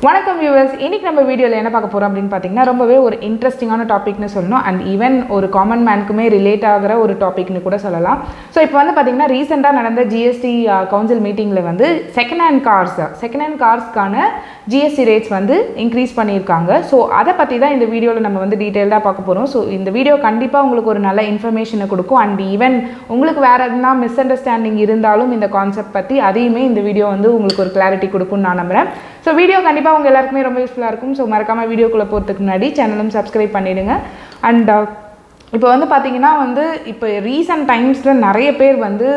வணக்கம் வியூவர்ஸ், இன்னைக்கு நம்ம வீடியோவில் என்ன பார்க்க போகிறோம் அப்படின்னு பார்த்தீங்கன்னா ரொம்பவே ஒரு இன்ட்ரெஸ்டிங்கான டாபிக்னு சொல்லணும். அண்ட் ஈவன் ஒரு காமன் மேனுக்குமே ரிலேட் ஆகிற ஒரு டாபிக்னு கூட சொல்லலாம். ஸோ இப்போ வந்து பார்த்தீங்கன்னா ரீசெண்டாக நடந்த ஜிஎஸ்டி கவுன்சில் மீட்டிங்கில் வந்து செகண்ட் ஹேண்ட் கார்ஸ்க்கான ஜிஎஸ்டி ரேட்ஸ் வந்து இன்க்ரீஸ் பண்ணியிருக்காங்க. ஸோ அதை பற்றி தான் இந்த வீடியோவில் நம்ம வந்து டீட்டெயில்டாக பார்க்க போகிறோம். ஸோ இந்த வீடியோ கண்டிப்பாக உங்களுக்கு ஒரு நல்ல இன்ஃபர்மேஷனை கொடுக்கும். அண்ட் ஈவன் உங்களுக்கு வேறு எதுனா மிஸ் அண்டர்ஸ்டாண்டிங் இருந்தாலும் இந்த கான்செப்ட் பற்றி அதையுமே இந்த வீடியோ வந்து உங்களுக்கு ஒரு கிளாரிட்டி கொடுக்கும்னு நான் நம்புகிறேன். ஸோ வீடியோ கண்டிப்பாக உங்கள் எல்லாருக்குமே ரொம்ப யூஸ்ஃபுல்லாக இருக்கும். ஸோ மறக்காமல் வீடியோக்குள்ளே போகிறதுக்கு முன்னாடி சேனலும் சப்ஸ்கிரைப் பண்ணிவிடுங்க. அண்ட் இப்போ வந்து பார்த்தீங்கன்னா வந்து இப்போ ரீசன்ட் டைம்ஸில் நிறைய பேர் வந்து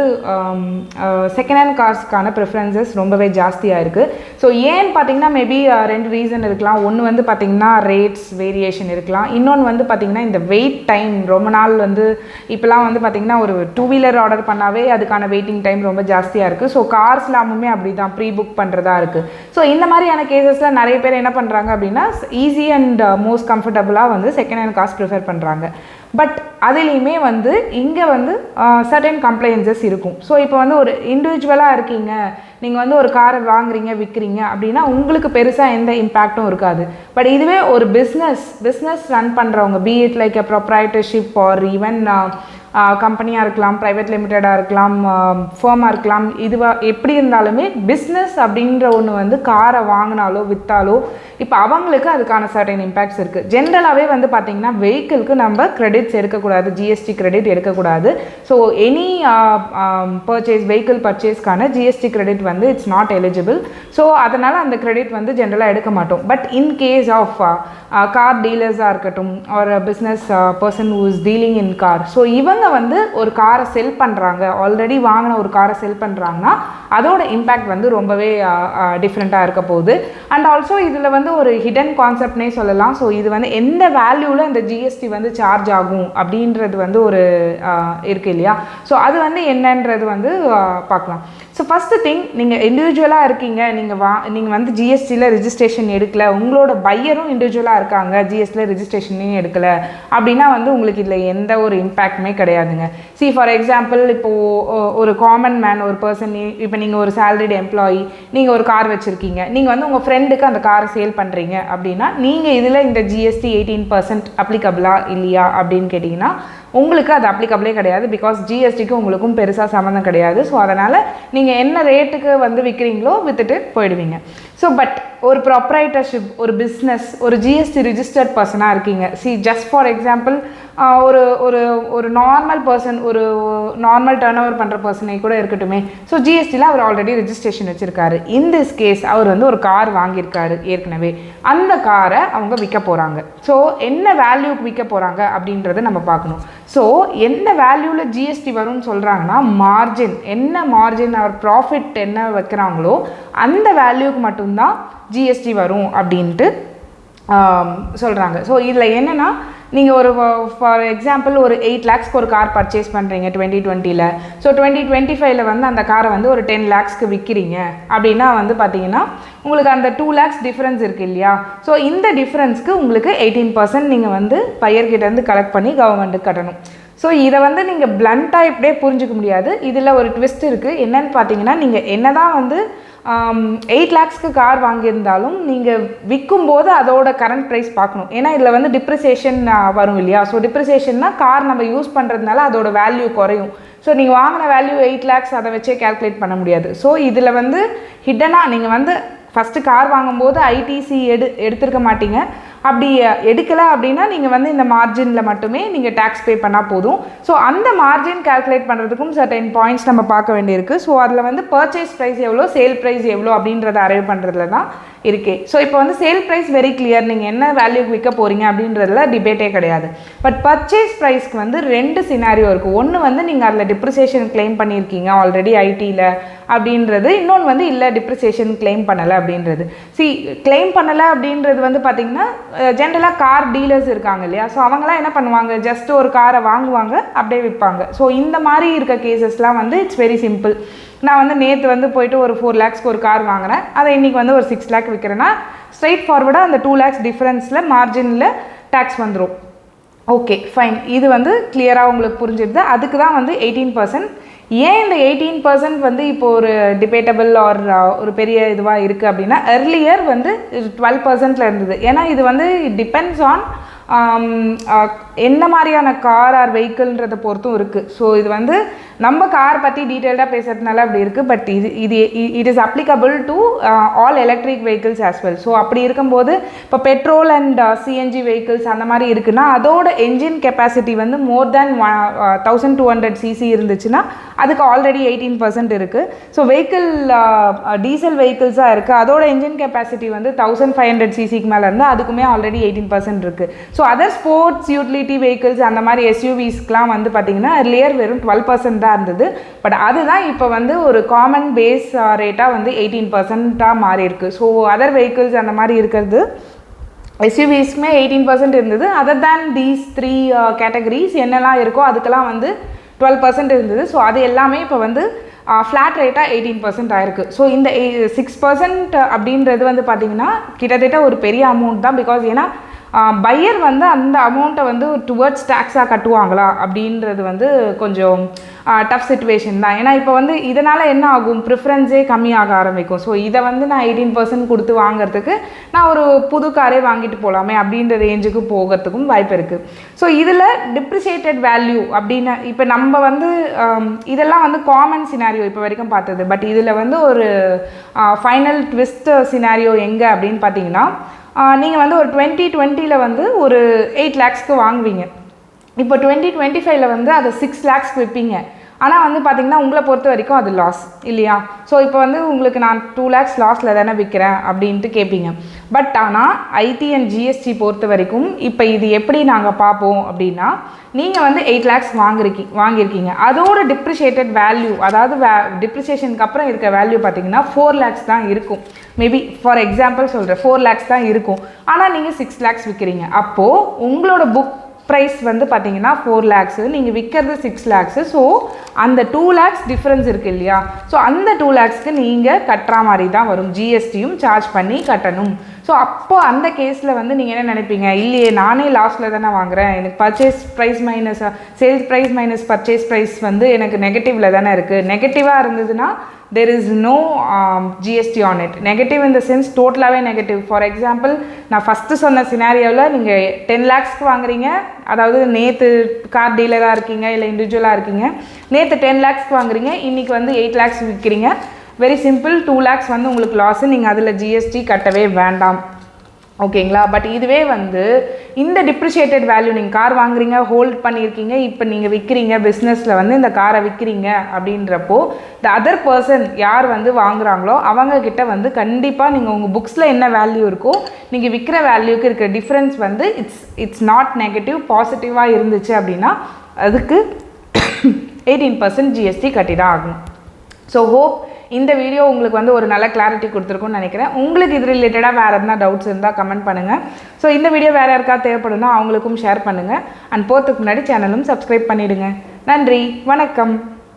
செகண்ட் ஹேண்ட் கார்ஸ்க்கான ப்ரிஃபரன்சஸ் ரொம்பவே ஜாஸ்தியாக இருக்குது. ஸோ ஏன்னு பார்த்தீங்கன்னா மேபி ரெண்டு ரீசன் இருக்கலாம். ஒன்று வந்து பார்த்திங்கன்னா ரேட்ஸ் வேரியேஷன் இருக்கலாம். இன்னொன்று வந்து பார்த்திங்கன்னா இந்த வெயிட் டைம் ரொம்ப நாள் வந்து இப்போலாம் வந்து பார்த்திங்கன்னா ஒரு 2 வீலர் ஆர்டர் பண்ணாவே அதுக்கான வெயிட்டிங் டைம் ரொம்ப ஜாஸ்தியாக இருக்குது. ஸோ கார்ஸ் எல்லாமுமே அப்படி தான் ப்ரீ புக் பண்ணுறதா இருக்குது. ஸோ இந்த மாதிரியான கேசஸில் நிறைய பேர் என்ன பண்ணுறாங்க அப்படின்னா ஈஸி அண்ட் மோஸ்ட் கம்ஃபர்டபுளாக வந்து செகண்ட் ஹேண்ட் கார்ஸ் ப்ரிஃபர் பண்ணுறாங்க. பட் அதுலேயுமே வந்து இங்கே வந்து சர்டன் கம்ப்ளைன்சஸ் இருக்கும். ஸோ இப்போ வந்து ஒரு இண்டிவிஜுவலாக இருக்கீங்க, நீங்கள் வந்து ஒரு காரை வாங்குறீங்க விற்கிறீங்க அப்படின்னா உங்களுக்கு பெருசாக எந்த இம்பேக்டும் இருக்காது. பட் இதுவே ஒரு பிஸ்னஸ் ரன் பண்ணுறவங்க, be it like a proprietorship R even கம்பெனியாக இருக்கலாம், ப்ரைவேட் லிமிட்டடாக இருக்கலாம், ஃபர்மாக இருக்கலாம், இதுவாக எப்படி இருந்தாலுமே பிஸ்னஸ் அப்படின்ற ஒன்று வந்து காரை வாங்கினாலோ விற்றாலோ இப்போ அவங்களுக்கு அதுக்கான சர்டன் இம்பேக்ட்ஸ் இருக்குது. ஜென்ரலாகவே வந்து பார்த்திங்கன்னா வெஹிக்கிளுக்கு நம்ம கிரெடிட்ஸ் எடுக்கக்கூடாது, ஜிஎஸ்டி கிரெடிட் எடுக்கக்கூடாது. ஸோ எனி வெஹிக்கிள் பர்ச்சேஸ்க்கான ஜிஎஸ்டி கிரெடிட் வந்து இட்ஸ் நாட் எலிஜிபிள். ஸோ அதனால் அந்த கிரெடிட் வந்து ஜென்ரலாக எடுக்க மாட்டோம். But in case of car டீலர்ஸாக இருக்கட்டும் ஒரு business person who is dealing in car, so இவங்க வந்து ஒரு காரை செல் பண்ணுறாங்க, ஆல்ரெடி வாங்கின ஒரு காரை செல் பண்ணுறாங்கன்னா அதோட இம்பேக்ட் வந்து ரொம்பவே டிஃப்ரெண்ட்டாக இருக்க போகுது. அண்ட் ஆல்சோ இதில் வந்து ஒரு ஹிடன் கான்செப்ட்னே சொல்லலாம். ஸோ இது வந்து எந்த வேல்யூவில் இந்த ஜிஎஸ்டி வந்து சார்ஜ் ஆகும் அப்படின்றது வந்து ஒரு இருக்குது இல்லையா. ஸோ அது வந்து என்னன்றது வந்து பார்க்கலாம். ஸோ ஃபஸ்ட்டு திங், நீங்கள் இண்டிவிஜுவலாக இருக்கீங்க, நீங்கள் வந்து ஜிஎஸ்டியில் ரிஜிஸ்ட்ரேஷன் எடுக்கலை, உங்களோட பையரும் இண்டிவிஜுவலாக இருக்காங்க, ஜிஎஸ்டியில் ரிஜிஸ்ட்ரேஷனையும் எடுக்கலை அப்படின்னா வந்து உங்களுக்கு இதில் எந்த ஒரு இம்பேக்ட்டுமே கிடையாதுங்க. சி ஃபார் எக்ஸாம்பிள் இப்போது ஒரு காமன் மேன் ஒரு பர்சன், இப்போ நீங்கள் ஒரு சேலரிடு எம்ப்ளாயி, நீங்கள் ஒரு கார் வச்சுருக்கீங்க, நீங்கள் வந்து உங்கள் ஃப்ரெண்டுக்கு அந்த காரை சேல் பண்ணுறீங்க அப்படின்னா நீங்கள் இதில் இந்த ஜிஎஸ்டி 18% அப்ளிகபிளா இல்லையா அப்படின்னு கேட்டிங்கன்னா உங்களுக்கு அது அப்ளிகபிளே கிடையாது. பிகாஸ் ஜிஎஸ்டிக்கு உங்களுக்கும் பெருசாக சம்மந்தம் கிடையாது. ஸோ அதனால் நீங்கள் என்ன ரேட்டுக்கு வந்து விற்கிறீங்களோ விற்றுட்டு போயிடுவீங்க. ஸோ பட் ஒரு ப்ராப்பரைட்டர்ஷிப், ஒரு பிஸ்னஸ், ஒரு ஜிஎஸ்டி ரிஜிஸ்டர்ட் பர்சனாக இருக்கீங்க. ஜஸ்ட் ஃபார் எக்ஸாம்பிள் ஒரு ஒரு ஒரு நார்மல் பர்சன், ஒரு நார்மல் டர்ன் ஓவர் பண்ணுற பர்சனை கூட இருக்கட்டுமே. ஸோ ஜிஎஸ்டியில் அவர் ஆல்ரெடி ரிஜிஸ்ட்ரேஷன் வச்சுருக்காரு. இன் திஸ் கேஸ் அவர் வந்து ஒரு கார் வாங்கியிருக்காரு ஏற்கனவே, அந்த காரை அவங்க விற்க போகிறாங்க. ஸோ என்ன வேல்யூக்கு விற்க போகிறாங்க அப்படின்றத நம்ம பார்க்கணும். ஸோ எந்த வேல்யூவில் ஜிஎஸ்டி வரும்னு சொல்கிறாங்கன்னா மார்ஜின், என்ன மார்ஜின் அவர் ப்ராஃபிட் என்ன வைக்கிறாங்களோ அந்த வேல்யூக்கு மட்டும்தான் ஜிஎஸ்டி வரும் அப்படின்ட்டு சொல்கிறாங்க. ஸோ இதில் என்னென்னா நீங்கள் ஒரு ஃபார் எக்ஸாம்பிள் ஒரு 8 lakhsக்கு ஒரு கார் பர்ச்சேஸ் பண்ணுறீங்க 2020. ஸோ 2025 வந்து அந்த காரை வந்து ஒரு 10 lakhsக்கு விற்கிறீங்க அப்படின்னா வந்து பார்த்தீங்கன்னா உங்களுக்கு அந்த 2 lakhs டிஃப்ரென்ஸ் இருக்குது இல்லையா. ஸோ இந்த டிஃப்ரென்ஸ்க்கு உங்களுக்கு 18% நீங்கள் வந்து பையர்கிட்டேருந்து கலெக்ட் பண்ணி கவர்மெண்ட்டுக்கு கட்டணும். ஸோ இதை வந்து நீங்கள் பிளண்ட்டாக இப்படியே புரிஞ்சிக்க முடியாது. இதில் ஒரு ட்விஸ்ட் இருக்குது. என்னன்னு பார்த்தீங்கன்னா நீங்கள் என்ன தான் வந்து 8 lakhsக்கு கார் வாங்கியிருந்தாலும் நீங்கள் விற்கும்போது அதோட கரண்ட் ப்ரைஸ் பார்க்கணும். ஏன்னா இதில் வந்து டிப்ரிசியேஷன் வரும் இல்லையா. ஸோ டிப்ரிசியேஷன்னா கார் நம்ம யூஸ் பண்ணுறதுனால அதோட வேல்யூ குறையும். ஸோ நீங்கள் வாங்கின வேல்யூ 8 lakhs, அதை வச்சே கேல்குலேட் பண்ண முடியாது. ஸோ இதில் வந்து ஹிட்டனாக நீங்கள் வந்து ஃபஸ்ட்டு கார் வாங்கும்போது ஐடிசி எடுத்திருக்க மாட்டீங்க. அப்படி எடுக்கலை அப்படின்னா நீங்கள் வந்து இந்த மார்ஜினில் மட்டுமே நீங்கள் டேக்ஸ் பே பண்ணால் போதும். ஸோ அந்த மார்ஜின் கேல்குலேட் பண்ணுறதுக்கும் சர்டன் பாயிண்ட்ஸ் நம்ம பார்க்க வேண்டியிருக்கு. ஸோ அதில் வந்து பர்ச்சேஸ் ப்ரைஸ் எவ்வளோ, சேல் ப்ரைஸ் எவ்வளோ அப்படின்றத அரைவ் பண்ணுறதுல தான் இருக்கே. ஸோ இப்போ வந்து சேல் ப்ரைஸ் வெரி கிளியர், நீங்கள் என்ன வேல்யூக்கு விற்க போகிறீங்க அப்படின்றதுல டிபேட்டே கிடையாது. பட் பர்ச்சேஸ் ப்ரைஸ்க்கு வந்து 2 சினாரியோ இருக்குது. ஒன்று வந்து நீங்கள் அதில் டிப்ரிசியேஷன் கிளைம் பண்ணியிருக்கீங்க ஆல்ரெடி ஐடியில் அப்படின்றது, இன்னொன்று வந்து இல்லை டிப்ரிசியேஷன் கிளைம் பண்ணலை அப்படின்றது. கிளைம் பண்ணலை அப்படின்றது வந்து பார்த்திங்கன்னா ஜென்ரலாக கார் டீலர்ஸ் இருக்காங்க இல்லையா. ஸோ அவங்களாம் என்ன பண்ணுவாங்க, ஜஸ்ட் ஒரு காரை வாங்குவாங்க அப்படியே விற்பாங்க. ஸோ இந்த மாதிரி இருக்க கேசஸ்லாம் வந்து இட்ஸ் வெரி சிம்பிள். நான் வந்து நேற்று வந்து போயிட்டு ஒரு 4 lakhsக்கு ஒரு கார் வாங்கினேன், அதை இன்றைக்கி வந்து ஒரு 6 lakh விற்கிறேன்னா ஸ்ட்ரைட் ஃபார்வர்டாக அந்த 2 lakhs டிஃப்ரென்ஸில் மார்ஜினில் டேக்ஸ் வந்துடும். ஓகே ஃபைன், இது வந்து கிளியராக உங்களுக்கு புரிஞ்சிடுது. அதுக்கு தான் வந்து 18%. ஏன் இந்த 18% வந்து இப்போ ஒரு டிபேட்டபிள் ஆர் ஒரு பெரிய இதுவாக இருக்குது அப்படின்னா, earlier வந்து 12%ல இருந்தது. ஏன்னா இது வந்து டிபெண்ட்ஸ் ஆன் என்ன மாதிரியான கார் ஆர் வெஹிக்கிள்ன்றதை பொறுத்தும் இருக்குது. ஸோ இது வந்து நம்ம கார் பற்றி டீட்டெயில்டாக பேசுகிறதுனால அப்படி இருக்குது. But it is applicable to all electric vehicles as well. So அப்படி இருக்கும்போது இப்போ பெட்ரோல் அண்ட் சிஎன்ஜி வெஹிக்கிள்ஸ் அந்த மாதிரி இருக்குன்னா அதோட என்ஜின் கெப்பாசிட்டி வந்து மோர் தேன் 1200 சிசி இருந்துச்சுன்னா அதுக்கு ஆல்ரெடி 18% இருக்குது. ஸோ வெஹிக்கிள் டீசல் வெஹிக்கிள்ஸாக இருக்குது, அதோட என்ஜின் கெப்பாசிட்டி வந்து 1500 சிசிக்கு மேலே இருந்தால் அதுக்குமே ஆல்ரெடி 18% இருக்குது. So other sports utility vehicles அந்த மாதிரி எஸ்யூவிஸ்க்கெலாம் வந்து பார்த்திங்கன்னா எர்லியர் வெறும் 12% தான் இருந்தது. பட் அதுதான் இப்போ வந்து ஒரு காமன் பேஸ் ரேட்டாக வந்து 18%-ஆக மாறி இருக்குது. ஸோ அதர் வெஹிக்கிள்ஸ் அந்த மாதிரி இருக்கிறது எஸ்யூவிஸ்க்குமே 18% இருந்தது. அதர் தேன் தீஸ் 3 கேட்டகரிஸ் என்னெல்லாம் இருக்கோ அதுக்கெல்லாம் வந்து 12% இருந்தது. ஸோ அது எல்லாமே இப்போ வந்து ஃப்ளாட் ரேட்டாக 18% ஆயிருக்கு. ஸோ இந்த 6% அப்படின்றது வந்து பார்த்திங்கன்னா கிட்டத்தட்ட ஒரு பெரிய அமௌண்ட் தான். பிகாஸ் ஏன்னா பையர் வந்து அந்த அமௌண்ட்டை வந்து டுவர்ட்ஸ் டேக்ஸாக கட்டுவாங்களா அப்படின்றது வந்து கொஞ்சம் டஃப் சிச்சுவேஷன் தான். ஏன்னா இப்போ வந்து இதனால் என்ன ஆகும், ப்ரிஃபரன்ஸே கம்மியாக ஆரம்பிக்கும். ஸோ இதை வந்து நான் 18% கொடுத்து வாங்குறதுக்கு நான் ஒரு புது காரே வாங்கிட்டு போகலாமே அப்படின்ற ரேஞ்சுக்கு போகிறதுக்கும் வாய்ப்பு இருக்குது. ஸோ இதில் டிப்ரிஷியேட்டட் வேல்யூ அப்படின்னு இப்போ நம்ம வந்து இதெல்லாம் வந்து காமன் சினாரியோ இப்போ வரைக்கும் பார்த்தது. பட் இதில் வந்து ஒரு ஃபைனல் ட்விஸ்ட் சினாரியோ எங்கே அப்படின்னு பார்த்தீங்கன்னா, நீங்கள் வந்து ஒரு 2020ல் வந்து ஒரு 8 lakhsக்கு வாங்குவீங்க. இப்போ 2025ல் வந்து அதை 6 lakhsக்கு விற்பீங்க. ஆனால் வந்து பார்த்திங்கன்னா உங்களை பொறுத்த வரைக்கும் அது லாஸ் இல்லையா? ஸோ இப்போ வந்து உங்களுக்கு நான் 2 lakhs லாஸில் தானே விற்கிறேன் அப்படின்ட்டு கேட்பீங்க. பட் ஆனால் ஐடி அண்ட் ஜிஎஸ்டி பொறுத்த வரைக்கும் இப்போ இது எப்படி நாங்கள் பார்ப்போம் அப்படின்னா, நீங்கள் வந்து 8 lakhs வாங்கியிருக்கீங்க, அதோட டிப்ரிஷியேட்டட் வேல்யூ, அதாவது டிப்ரிஷியேஷனுக்கு அப்புறம் இருக்க வேல்யூ பார்த்தீங்கன்னா 4 lakhs தான் இருக்கும். மேபி ஃபார் எக்ஸாம்பிள் சொல்கிறேன், 4 lakhs தான் இருக்கும். ஆனால் நீங்கள் 6 lakhs விற்கிறீங்க. அப்போது உங்களோட புக் ப்ரைஸ் வந்து பார்த்தீங்கன்னா 4 lakhs, நீங்கள் விற்கிறது 6 lakhs. ஸோ அந்த 2 lakhs டிஃப்ரென்ஸ் இருக்குது இல்லையா? ஸோ அந்த 2 lakhsக்கு நீங்கள் கட்டுற மாதிரி தான் வரும், ஜிஎஸ்டியும் சார்ஜ் பண்ணி கட்டணும். ஸோ அப்போது அந்த கேஸில் வந்து நீங்கள் என்ன நினைப்பீங்க, இல்லையே நானே லாஸில் தானே வாங்குகிறேன், எனக்கு purchase price minus sales price minus purchase price வந்து எனக்கு நெகட்டிவில் தானே இருக்குது. நெகட்டிவாக இருந்ததுன்னா there is no GST on it. Negative in the sense டோட்டலாகவே நெகட்டிவ். ஃபார் எக்ஸாம்பிள் நான் ஃபஸ்ட்டு சொன்ன சினாரியோவில் நீங்கள் 10 lakhsக்கு வாங்குறீங்க, அதாவது நேற்று கார் டீலராக இருக்கீங்க இல்லை இண்டிவிஜுவலாக இருக்கீங்க, நேற்று 10 lakhsக்கு வாங்குறீங்க, இன்றைக்கி வந்து 8 lakhs விற்கிறீங்க. வெரி சிம்பிள், 2 lakhs வந்து உங்களுக்கு லாஸு, நீங்கள் அதில் ஜிஎஸ்டி கட்டவே வேண்டாம். ஓகேங்களா? பட் இதுவே வந்து இந்த டிப்ரிஷியேட்டட் வேல்யூ, நீங்கள் கார் வாங்குறீங்க, ஹோல்ட் பண்ணியிருக்கீங்க, இப்போ நீங்கள் விற்கிறீங்க, பிஸ்னஸில் வந்து இந்த காரை விற்கிறீங்க அப்படின்றப்போ த அதர் பர்சன் யார் வந்து வாங்குகிறாங்களோ அவங்கக்கிட்ட வந்து கண்டிப்பாக நீங்கள் உங்கள் புக்ஸில் என்ன வேல்யூ இருக்கோ நீங்கள் விற்கிற வேல்யூக்கு இருக்கிற டிஃப்ரென்ஸ் வந்து இட்ஸ் நாட் நெகட்டிவ், பாசிட்டிவாக இருந்துச்சு அப்படின்னா அதுக்கு 18% ஜிஎஸ்டி கட்டி தான் ஆகும். ஸோ ஹோப் இந்த வீடியோ உங்களுக்கு வந்து ஒரு நல்ல கிளாரிட்டி கொடுத்துருக்குன்னு நினைக்கிறேன். உங்களுக்கு இது ரிலேட்டடாக வேறு எதுனா டவுட்ஸ் இருந்தால் கமெண்ட் பண்ணுங்கள். ஸோ இந்த வீடியோ வேறு யாருக்காவது தேவைப்படுனா அவங்களுக்கும் ஷேர் பண்ணுங்கள். அண்ட் போகிறதுக்கு முன்னாடி சேனலும் சப்ஸ்கிரைப் பண்ணிவிடுங்க. நன்றி, வணக்கம்.